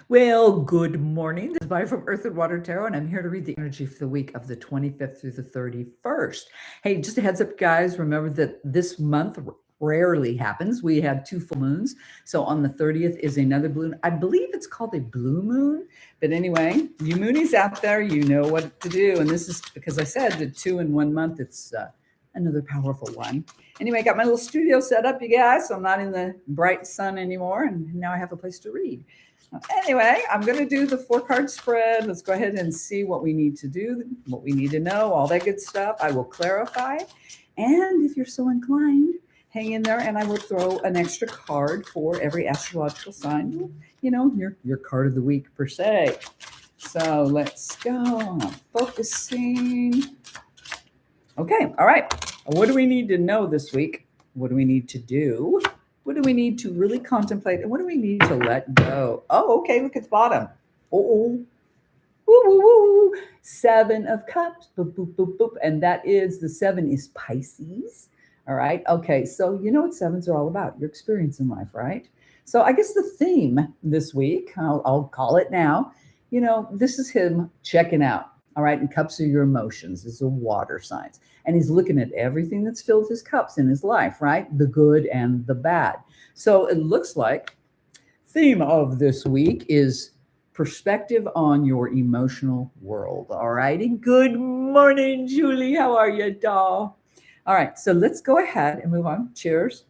Well, good morning. This is Bye from Earth and Water Tarot, and I'm here to read the energy for the week of the 25th through the 31st. Hey, just a heads up, guys. Remember that this month rarely happens. We had two full moons. So on the 30th is another blue. I believe it's called a blue moon. But anyway, you moonies out there, you know what to do. And this is because I said the 2 in 1 month, it's another powerful one. Anyway, I got my little studio set up, you guys. So I'm not in the bright sun anymore. And now I have a place to read. Anyway, I'm going to do the 4 card spread. Let's go ahead and see what we need to do, what we need to know, all that good stuff. I will clarify. And if you're so inclined, hang in there and I will throw an extra card for every astrological sign, you know, your card of the week per se. So let's go. I'm focusing. Okay, all right. What do we need to know this week? What do we need to do? What do we need to really contemplate? And what do we need to let go? Oh, okay, look at the bottom. Oh, woo, woo, woo. 7 of Cups. Boop, boop, boop, boop. And that is, the 7 is Pisces. All right. Okay, so you know what 7s are all about, your experience in life, right? So I guess the theme this week, I'll call it now, you know, this is him checking out. All right. And cups are your emotions. This is a water signs. And he's looking at everything that's filled his cups in his life, right? The good and the bad. So it looks like theme of this week is perspective on your emotional world. All righty. Good morning, Julie. How are you, doll? All right. So let's go ahead and move on. Cheers.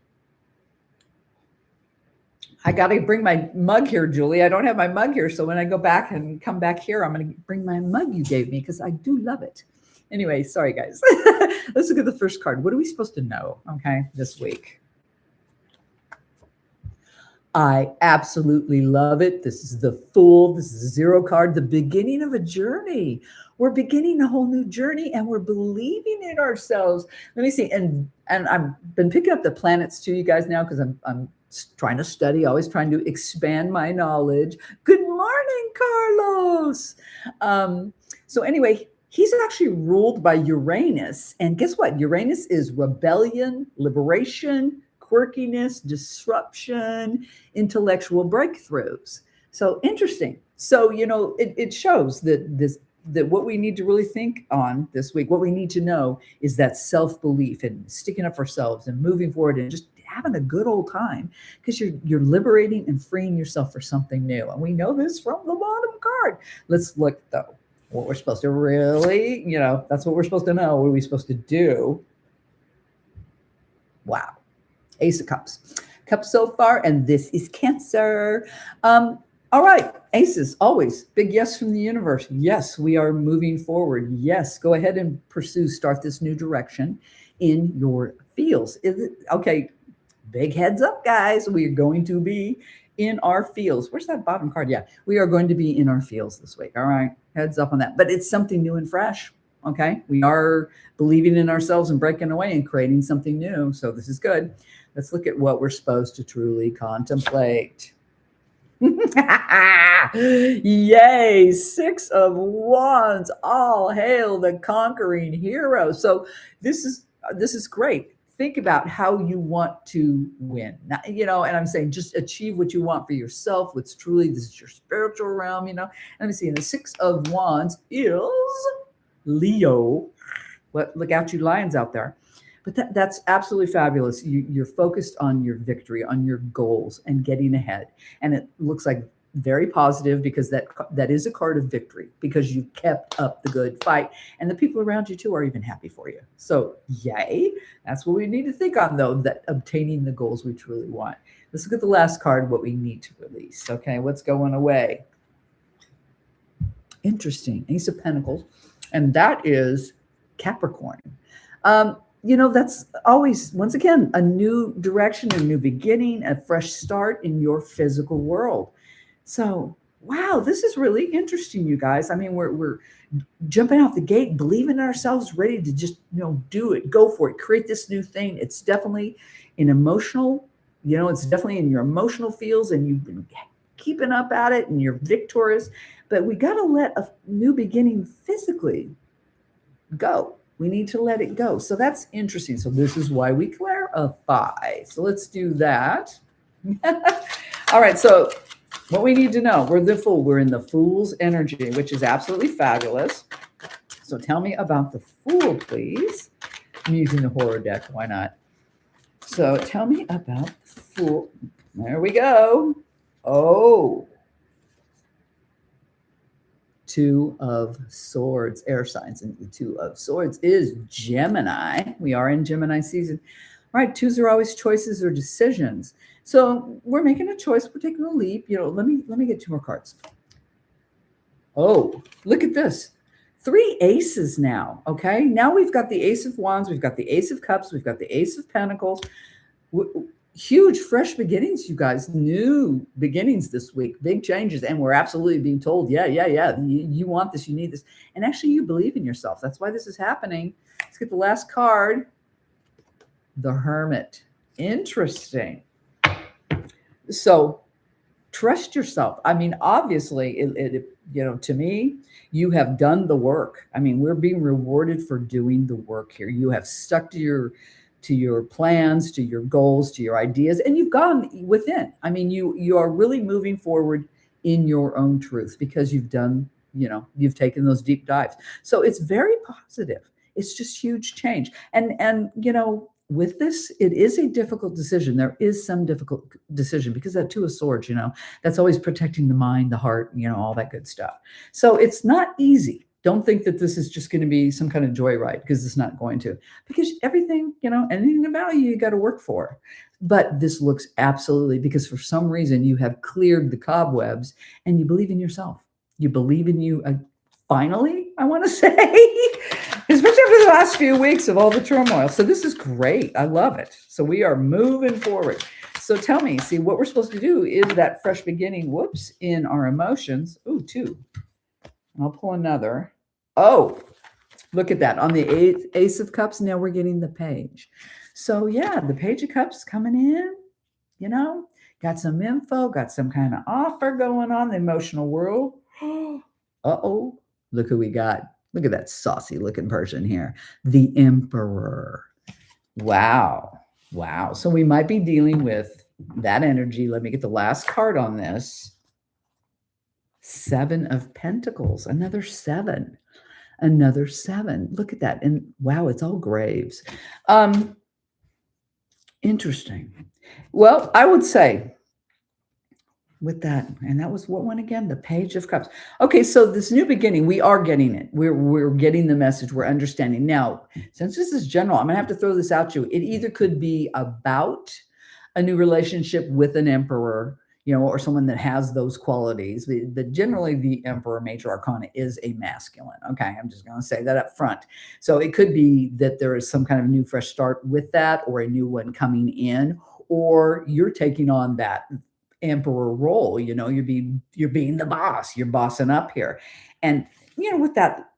I got to bring my mug here, Julie. I don't have my mug here. So when I go back and come back here, I'm going to bring my mug you gave me because I do love it. Anyway, sorry, guys. Let's look at the first card. What are we supposed to know, okay, this week? I absolutely love it. This is the Fool. This is a 0 card, the beginning of a journey. We're beginning a whole new journey and we're believing in ourselves. Let me see. And I've been picking up the planets too, you guys, now because I'm trying to study, always trying to expand my knowledge. Good morning, Carlos. So anyway, he's actually ruled by Uranus. And guess what? Uranus is rebellion, liberation, quirkiness, disruption, intellectual breakthroughs. So interesting. So, you know, it shows that what we need to really think on this week, what we need to know is that self-belief and sticking up for ourselves and moving forward and just having a good old time because you're liberating and freeing yourself for something new. And we know this from the bottom card. Let's look though, what we're supposed to really, you know, that's what we're supposed to know. What are we supposed to do? Wow. Ace of Cups. Cups so far, and this is Cancer. All right, aces, always big yes from the universe. Yes, we are moving forward. Yes, go ahead and pursue, start this new direction in your fields. Okay, big heads up, guys. We are going to be in our fields. Where's that bottom card? Yeah, we are going to be in our fields this week. All right, heads up on that. But it's something new and fresh. Okay, we are believing in ourselves and breaking away and creating something new. So this is good. Let's look at what we're supposed to truly contemplate. Yay, 6 of Wands. All hail the conquering hero. So this is great. Think about how you want to win. Now, you know, and I'm saying just achieve what you want for yourself. What's truly, this is your spiritual realm, you know. Let me see. And the 6 of Wands is Leo. Look out, you lions out there. But that's absolutely fabulous. You're focused on your victory, on your goals, and getting ahead. And it looks like very positive because that is a card of victory because you kept up the good fight. And the people around you too are even happy for you. So yay. That's what we need to think on though, that obtaining the goals we truly want. Let's look at the last card, what we need to release. Okay, what's going away? Interesting. Ace of Pentacles. And that is Capricorn. You know, that's always, once again, a new direction, a new beginning, a fresh start in your physical world. So, wow, this is really interesting, you guys. I mean, we're jumping out the gate, believing in ourselves, ready to just, you know, do it, go for it, create this new thing. It's definitely an emotional, you know, it's definitely in your emotional fields and you've been keeping up at it and you're victorious. But we got to let a new beginning physically go. We need to let it go. So that's interesting. So this is why we clarify. So let's do that. All right. So What we need to know, we're the Fool. We're in the Fool's energy, which is absolutely fabulous. So tell me about the Fool, please. I'm using the horror deck. Why not? So tell me about the Fool. There we go. Oh, Two of Swords, air signs. And the Two of Swords is Gemini. We are in Gemini season. All right, twos are always choices or decisions. So we're making a choice. We're taking a leap. Let me get two more cards. Oh, look at this. Three aces now. Okay. Now we've got the Ace of Wands. We've got the Ace of Cups. We've got the Ace of Pentacles. Huge fresh beginnings, you guys. New beginnings this week. Big changes. And we're absolutely being told, yeah. You want this. You need this. And actually, you believe in yourself. That's why this is happening. Let's get the last card. The Hermit. Interesting. So trust yourself. I mean, obviously, to me, you have done the work. I mean, we're being rewarded for doing the work here. You have stuck to your plans, to your goals, to your ideas, and you've gone within. I mean, you are really moving forward in your own truth because you've done, you've taken those deep dives. So it's very positive. It's just huge change. And with this, it is a difficult decision. There is some difficult decision because that Two of Swords, that's always protecting the mind, the heart, all that good stuff. So it's not easy. Don't think that this is just going to be some kind of joyride, because it's not going to. Because everything, anything about you got to work for. But this looks absolutely, because for some reason you have cleared the cobwebs and you believe in yourself. You believe in you. Finally, I want to say, especially after the last few weeks of all the turmoil. So this is great. I love it. So we are moving forward. So tell me, see, what we're supposed to do is that fresh beginning, in our emotions. Ooh, two. I'll pull another. Oh, look at that. On the Ace of Cups, now we're getting the Page. So yeah, the Page of Cups coming in, got some info, got some kind of offer going on in the emotional world. Uh-oh. Look who we got. Look at that saucy looking person here. The Emperor. Wow. So we might be dealing with that energy. Let me get the last card on this. Seven of Pentacles. Another seven. Look at that. And wow, it's all graves. Interesting. Well, I would say with that, and that was what one again? The Page of Cups. Okay, so this new beginning, we are getting it. We're getting the message. We're understanding. Now, since this is general, I'm gonna have to throw this out to you. It either could be about a new relationship with an emperor, or someone that has those qualities. But generally, the Emperor Major Arcana is a masculine. Okay, I'm just going to say that up front. So it could be that there is some kind of new fresh start with that, or a new one coming in, or you're taking on that emperor role. You're being the boss. You're bossing up here, and with that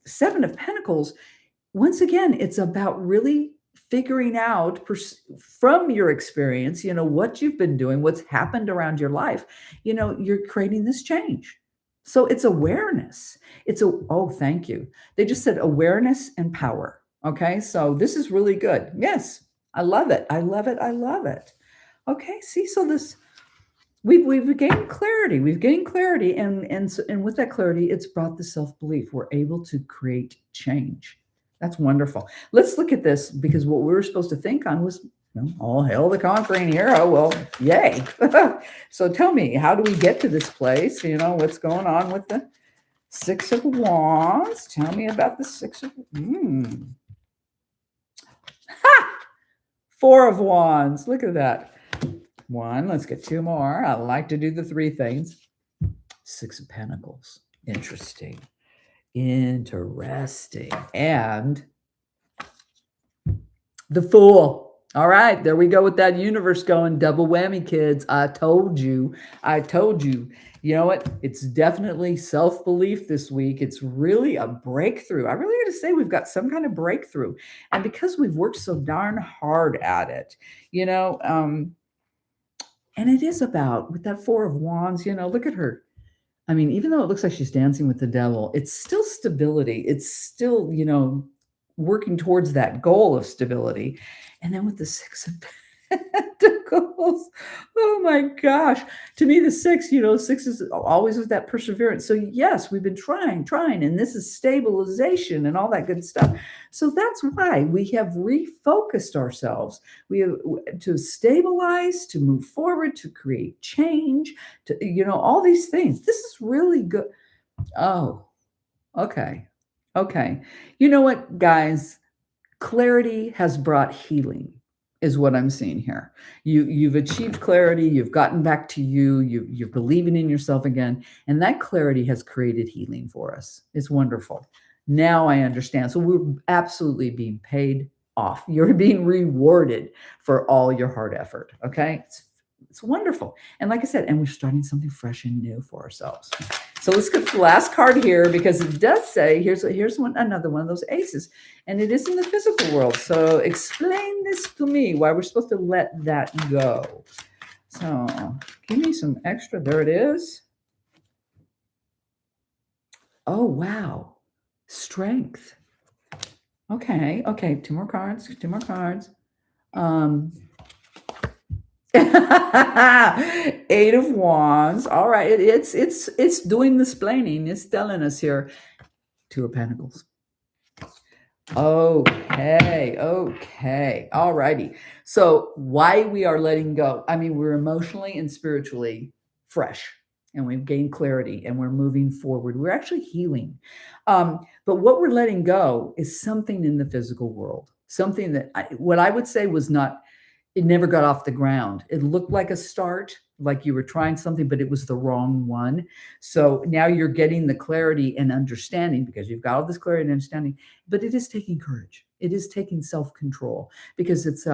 Seven of Pentacles, once again, it's about really figuring out from your experience, what you've been doing, what's happened around your life, you're creating this change. So it's awareness. Oh, thank you. They just said awareness and power. Okay. So this is really good. Yes. I love it. Okay. See, so we've gained clarity. And with that clarity, it's brought the self-belief. We're able to create change. That's wonderful. Let's look at this, because what we were supposed to think on was, all hail the conquering hero. Well, yay. So tell me, how do we get to this place? What's going on with the Six of Wands? Tell me about the Four of Wands. Look at that. One. Let's get two more. I like to do the three things. Six of Pentacles. Interesting. And the Fool. All right, there we go with that universe going. Double whammy, kids. I told you. You know what? It's definitely self-belief this week. It's really a breakthrough. I really got to say we've got some kind of breakthrough. And because we've worked so darn hard at it, and it is about, with that Four of Wands, look at her. I mean, even though it looks like she's dancing with the devil, it's still stability. It's still, working towards that goal of stability. And then with the Six of Pentacles, Oh my gosh. To me, the six, six is always with that perseverance. So yes, we've been trying, and this is stabilization and all that good stuff. So that's why we have refocused ourselves. We have to stabilize, to move forward, to create change, to, all these things. This is really good. Oh, okay. Okay. You know what, guys? Clarity has brought healing, is what I'm seeing here. You've achieved clarity, you've gotten back to you're believing in yourself again, and that clarity has created healing for us. It's wonderful. Now I understand. So we're absolutely being paid off. You're being rewarded for all your hard effort. Okay. It's wonderful. And like I said, and we're starting something fresh and new for ourselves. So let's get the last card here, because it does say, here's another one of those aces, and it is in the physical world. So explain this to me, why we're supposed to let that go. So give me some extra. There it is. Oh, wow. Strength. Okay. Two more cards. Eight of Wands. All right. It's doing the splaining. It's telling us here. Two of Pentacles. Okay. All righty. So why we are letting go? I mean, we're emotionally and spiritually fresh, and we've gained clarity, and we're moving forward. We're actually healing. But what we're letting go is something in the physical world, something that what I would say was not, it never got off the ground. It looked like a start, like you were trying something, but it was the wrong one. So now you're getting the clarity and understanding, because you've got all this clarity and understanding, but it is taking courage. It is taking self-control, because it's,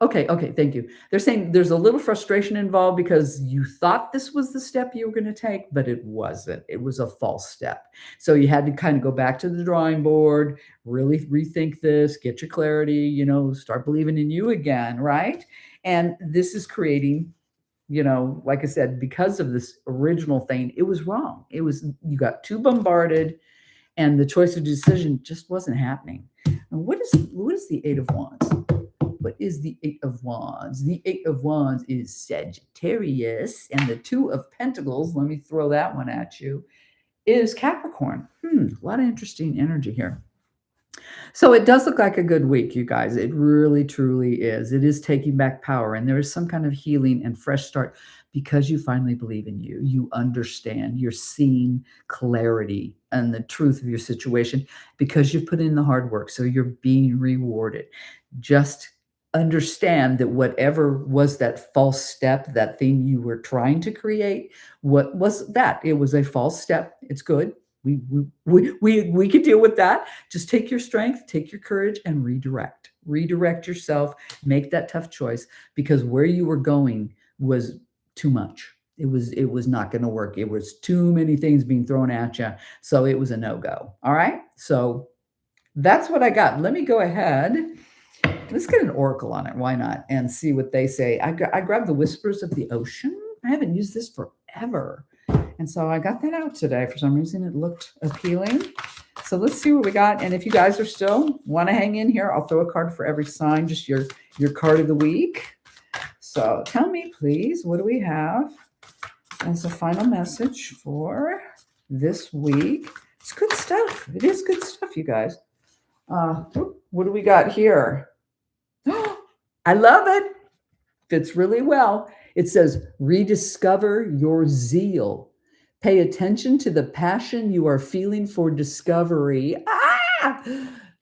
okay, thank you. They're saying there's a little frustration involved because you thought this was the step you were going to take, but it wasn't. It was a false step. So you had to kind of go back to the drawing board, really rethink this, get your clarity, start believing in you again, right? And this is creating, like I said, because of this original thing, it was wrong. You got too bombarded, and the choice of decision just wasn't happening. And what is the Eight of Wands? What is the Eight of Wands? The Eight of Wands is Sagittarius, and the Two of Pentacles, let me throw that one at you, is Capricorn. A lot of interesting energy here. So it does look like a good week, you guys. It really, truly is. It is taking back power, and there is some kind of healing and fresh start, because you finally believe in you. You understand. You're seeing clarity and the truth of your situation, because you've put in the hard work. So you're being rewarded. Just understand that whatever was that false step, that thing you were trying to create, what was that? It was a false step. It's good. We could deal with that. Just take your strength, take your courage, and redirect yourself. Make that tough choice, because where you were going was too much. It was not going to work. It was too many things being thrown at you. So it was a no-go. All right. So that's what I got. Let me go ahead. Let's get an oracle on it. Why not? And see what they say. I grabbed the Whispers of the Ocean. I haven't used this forever. And so I got that out today. For some reason, it looked appealing. So let's see what we got. And if you guys are still want to hang in here, I'll throw a card for every sign, just your card of the week. So tell me, please, what do we have as a final message for this week? It's good stuff. It is good stuff, you guys. What do we got here? I love it. Fits really well. It says, rediscover your zeal. Pay attention to the passion you are feeling for discovery.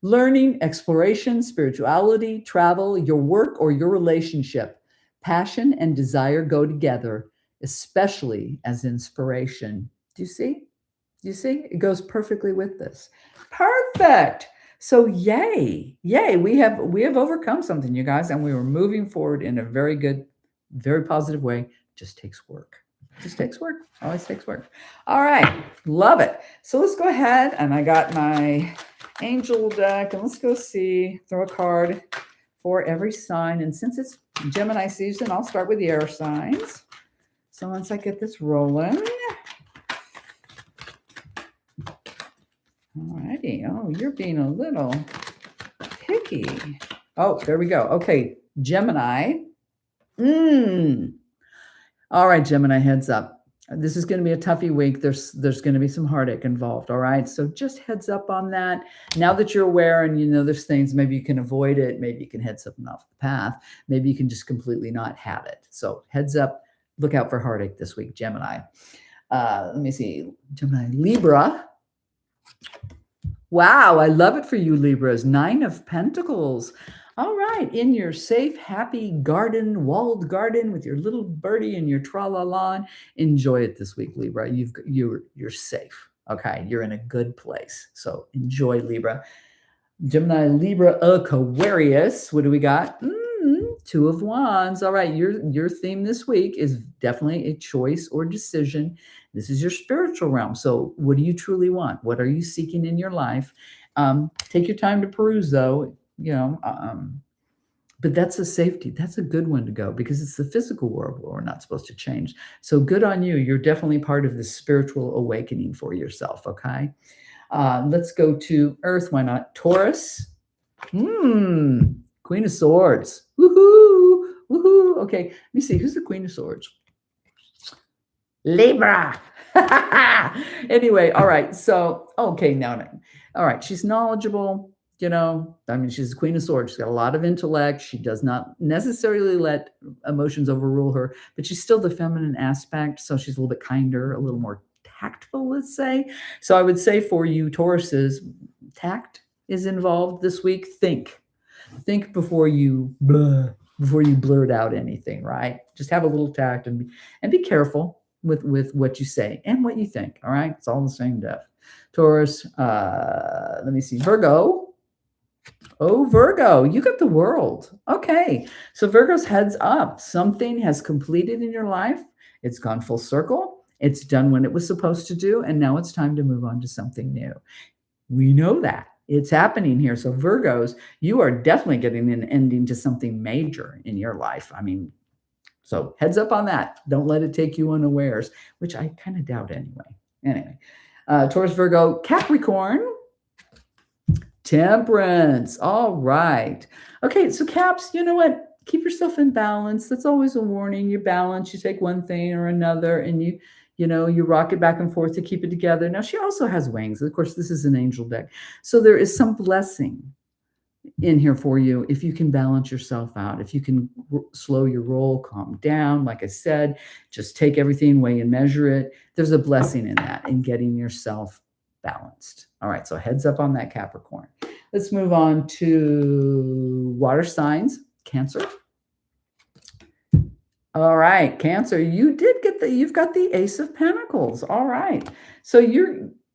Learning, exploration, spirituality, travel, your work, or your relationship. Passion and desire go together, especially as inspiration. Do you see? It goes perfectly with this. Perfect. So yay. We have overcome something, you guys, and we were moving forward in a very good, very positive way. Just takes work. Always takes work. All right. Love it. So let's go ahead, and I got my angel deck, and let's go throw a card for every sign. And since it's Gemini season, I'll start with the air signs. So once I get this rolling. Alrighty. Oh, you're being a little picky. Oh, there we go. Okay, Gemini. Mm. All right, Gemini, heads up. This is going to be a toughie week. There's going to be some heartache involved. All right, so just heads up on that. Now that you're aware and you know there's things, maybe you can avoid it. Maybe you can head something off the path. Maybe you can just completely not have it. So heads up. Look out for heartache this week, Gemini. Let me see, Gemini, Libra. Wow, I love it for you, Libras. 9 of Pentacles. All right, in your safe, happy garden, walled garden with your little birdie and your tra-la-la, enjoy it this week, Libra. You're safe. Okay, you're in a good place. So enjoy, Libra. Gemini, Libra, Aquarius. What do we got? 2 of Wands. All right, your theme this week is definitely a choice or decision. This is your spiritual realm. So what do you truly want? What are you seeking in your life? Take your time to peruse, though. But that's a safety. That's a good one to go because it's the physical world where we're not supposed to change. So good on you. You're definitely part of this spiritual awakening for yourself. Okay. Let's go to Earth. Why not? Taurus. Queen of Swords. Woohoo! Woohoo! Okay, let me see. Who's the Queen of Swords? Libra. Anyway, all right. So, okay, now, all right. She's knowledgeable. She's the Queen of Swords. She's got a lot of intellect. She does not necessarily let emotions overrule her, but she's still the feminine aspect. So she's a little bit kinder, a little more tactful, let's say. So I would say for you, Tauruses, tact is involved this week. Think before you blurt out anything, right? Just have a little tact and be careful with what you say and what you think. All right, it's all the same depth. Taurus. Let me see. Virgo. Oh, Virgo, you got the World. Okay, so Virgo's heads up. Something has completed in your life. It's gone full circle. It's done when it was supposed to do, and now it's time to move on to something new. We know that. It's happening here. So Virgos, you are definitely getting an ending to something major in your life. So heads up on that. Don't let it take you unawares, which I kind of doubt anyway. Anyway, Taurus, Virgo, Capricorn, Temperance. All right. Okay, so Caps, you know what? Keep yourself in balance. That's always a warning. You balance, you take one thing or another, and you rock it back and forth to keep it together. Now, she also has wings. Of course, this is an angel deck. So there is some blessing in here for you if you can balance yourself out, if you can slow your roll, calm down. Like I said, just take everything, weigh and measure it. There's a blessing in that, in getting yourself balanced. All right, so heads up on that, Capricorn. Let's move on to water signs, Cancer. All right, Cancer, you've got the Ace of Pentacles. All right. So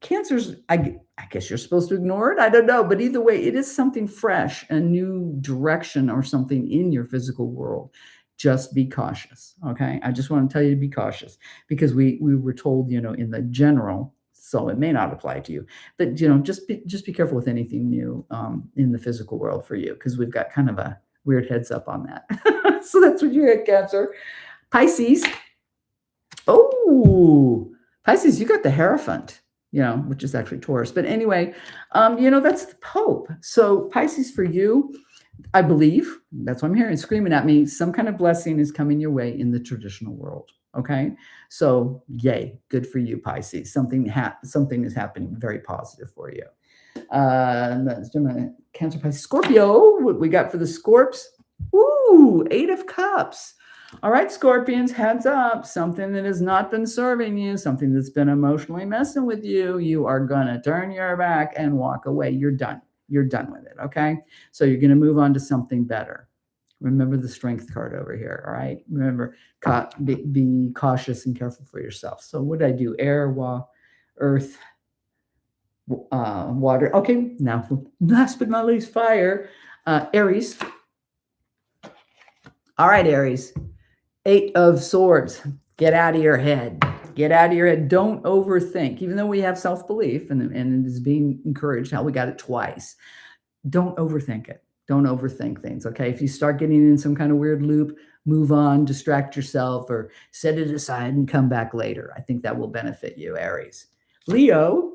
Cancer's, I guess you're supposed to ignore it. I don't know. But either way, it is something fresh, a new direction or something in your physical world. Just be cautious. Okay. I just want to tell you to be cautious because we were told, in the general, so it may not apply to you, but, just be careful with anything new in the physical world for you, because we've got kind of a weird heads up on that. So that's what you had, Cancer. Pisces. Oh, Pisces, you got the Hierophant, which is actually Taurus. But anyway, that's the Pope. So Pisces, for you, I believe, that's what I'm hearing screaming at me, some kind of blessing is coming your way in the traditional world. Okay. So yay, good for you, Pisces. Something is happening very positive for you. That's Cancer, Pisces, Scorpio. What we got for the Scorps? Ooh, 8 of Cups. All right, Scorpions, heads up. Something that has not been serving you, something that's been emotionally messing with you, you are going to turn your back and walk away. You're done. You're done with it, okay? So you're going to move on to something better. Remember the Strength card over here, all right? Remember, be cautious and careful for yourself. So what did I do? Air, earth, water. Okay, now last but not least, fire. Aries. All right, Aries. 8 of Swords. Get out of your head. Get out of your head. Don't overthink. Even though we have self-belief and it is being encouraged, how we got it twice. Don't overthink it. Don't overthink things, okay? If you start getting in some kind of weird loop, move on, distract yourself, or set it aside and come back later. I think that will benefit you, Aries. Leo.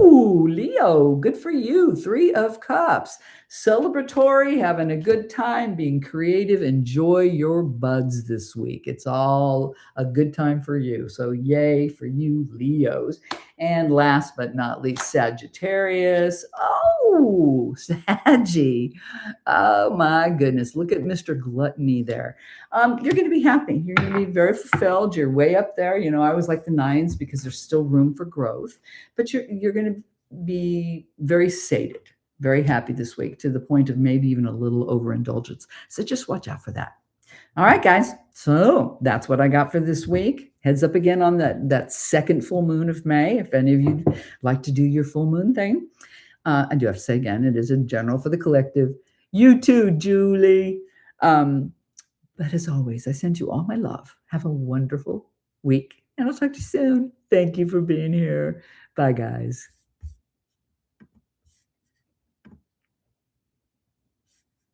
Ooh, Leo, good for you. Three of Cups. Celebratory, having a good time, being creative. Enjoy your buds this week. It's all a good time for you. So, yay for you, Leos. And last but not least, Sagittarius. Oh, Saggy. Oh, my goodness. Look at Mr. Gluttony there. You're going to be happy. You're going to be very fulfilled. You're way up there. You know, I always like the nines because there's still room for growth, but you're going to be very sated, very happy this week to the point of maybe even a little overindulgence. So just watch out for that. All right, guys. So that's what I got for this week. Heads up again on that second full moon of May. If any of you like to do your full moon thing, I do have to say again, it is in general for the collective. You too, Julie. But as always, I send you all my love. Have a wonderful week, and I'll talk to you soon. Thank you for being here. Bye, guys.